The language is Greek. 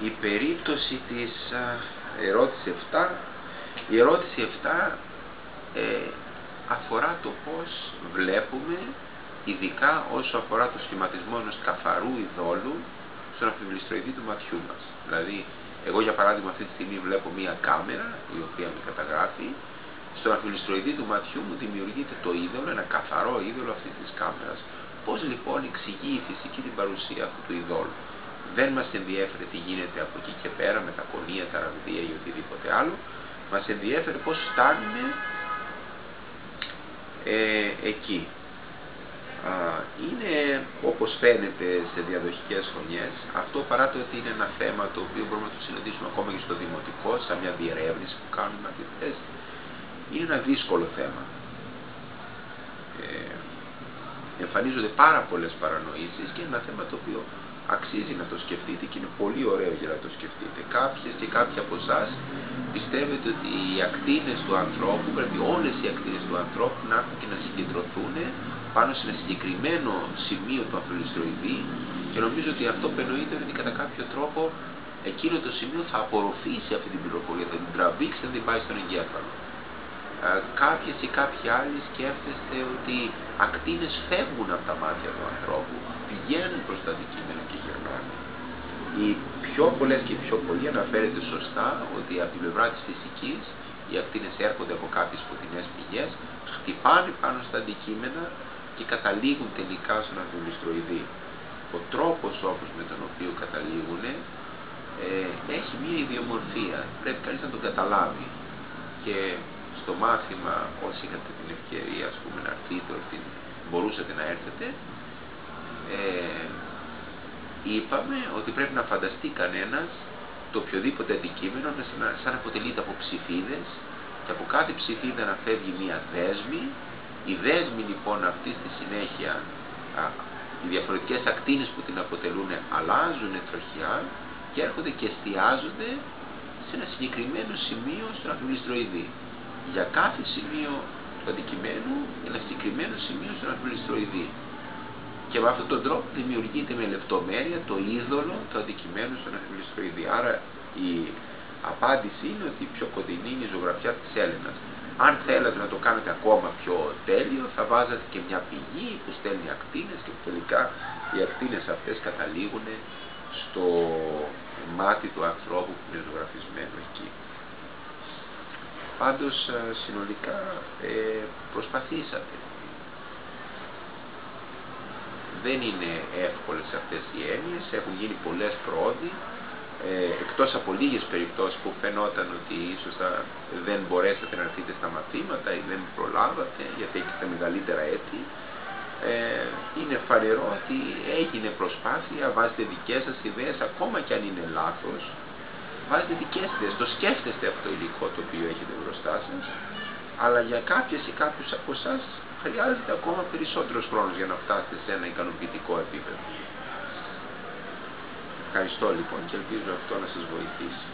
Η περίπτωση της ερώτηση 7, η ερώτηση 7 αφορά το πώς βλέπουμε, ειδικά όσο αφορά το σχηματισμό ενός καθαρού ειδόλου στον αμφιβληστροειδή του ματιού μας. Δηλαδή, εγώ για παράδειγμα αυτή τη στιγμή βλέπω μία κάμερα η οποία με καταγράφει. Στον αμφιβληστροειδή του ματιού μου δημιουργείται το είδωλο, ένα καθαρό είδωλο αυτής της κάμερας. Πώς λοιπόν εξηγεί η φυσική την παρουσία αυτού του ειδόλου? Δεν μας ενδιέφερε τι γίνεται από εκεί και πέρα με τα κονία, τα ραβδία ή οτιδήποτε άλλο. Μας ενδιέφερε πώς φτάνουμε εκεί. Είναι, όπως φαίνεται σε διαδοχικές χρονιές, αυτό παρά το ότι είναι ένα θέμα το οποίο μπορούμε να το συναντήσουμε ακόμα και στο δημοτικό, σαν μια διερεύνηση που κάνουν μαθητές, είναι ένα δύσκολο θέμα. Εμφανίζονται πάρα πολλές παρανοήσεις και είναι ένα θέμα το οποίο αξίζει να το σκεφτείτε και είναι πολύ ωραίο για να το σκεφτείτε. Κάποιες και κάποιοι από εσάς πιστεύετε ότι οι ακτίνες του ανθρώπου, πρέπει όλες οι ακτίνες του ανθρώπου να έρθουν και να συγκεντρωθούν πάνω σε ένα συγκεκριμένο σημείο του αμφιβληστροειδή, και νομίζω ότι αυτό που εννοείται είναι ότι κατά κάποιο τρόπο εκείνο το σημείο θα απορροφήσει αυτή την πληροφορία, θα την τραβήξει, θα την πάει στον εγκέφαλο. Κάποιες ή κάποιοι άλλοι σκέφτεστε ότι ακτίνες φεύγουν από τα μάτια του ανθρώπου, πηγαίνουν προς τα αντικείμενα και γυρνάνε. Οι πιο πολλές και οι πιο πολλοί αναφέρεται σωστά ότι από την πλευρά της φυσικής οι ακτίνες έρχονται από κάποιες φωτεινές πηγές, χτυπάνε πάνω στα αντικείμενα και καταλήγουν τελικά στον αμφιβληστροειδή. Ο τρόπος όπως με τον οποίο καταλήγουν έχει μία ιδιομορφία, πρέπει κανείς να τον καταλάβει. Και στο μάθημα, όσοι είχατε την ευκαιρία να έρθετε, μπορούσατε να έρθετε, είπαμε ότι πρέπει να φανταστεί κανένας το οποιοδήποτε αντικείμενο σαν αποτελείται από ψηφίδες και από κάθε ψηφίδα να φεύγει μία δέσμη. Η δέσμη λοιπόν αυτή στη συνέχεια, οι διαφορετικές ακτίνες που την αποτελούν αλλάζουν τροχιά και έρχονται και εστιάζονται σε ένα συγκεκριμένο σημείο στον αμφιβληστροειδή. Για κάθε σημείο του αντικειμένου, ένα συγκεκριμένο σημείο στον αμφιβληστροειδή. Και με αυτόν τον τρόπο δημιουργείται με λεπτομέρεια το είδωλο του αντικειμένου στον αμφιβληστροειδή. Άρα η απάντηση είναι ότι η πιο κοντινή είναι η ζωγραφιά της Έλενας. Αν θέλατε να το κάνετε ακόμα πιο τέλειο, θα βάζατε και μια πηγή που στέλνει ακτίνες και τελικά οι ακτίνες αυτές καταλήγουν στο μάτι του ανθρώπου που είναι ζωγραφισμένο εκεί. Πάντως συνολικά προσπαθήσατε. Δεν είναι εύκολες αυτές οι έννοιες, έχουν γίνει πολλές πρόοδοι, εκτός από λίγες περιπτώσεις που φαινόταν ότι ίσως δεν μπορέσατε να έρθετε στα μαθήματα ή δεν προλάβατε γιατί έχετε μεγαλύτερα έτη. Είναι φανερό ότι έγινε προσπάθεια, βάζετε δικές σας ιδέες, ακόμα κι αν είναι λάθος, βάζετε δικές ιδέες, το σκέφτεστε αυτό το υλικό το οποίο έχετε μπροστά σας, αλλά για κάποιες ή κάποιους από εσάς χρειάζεται ακόμα περισσότερος χρόνος για να φτάσετε σε ένα ικανοποιητικό επίπεδο. Ευχαριστώ λοιπόν και ελπίζω αυτό να σας βοηθήσει.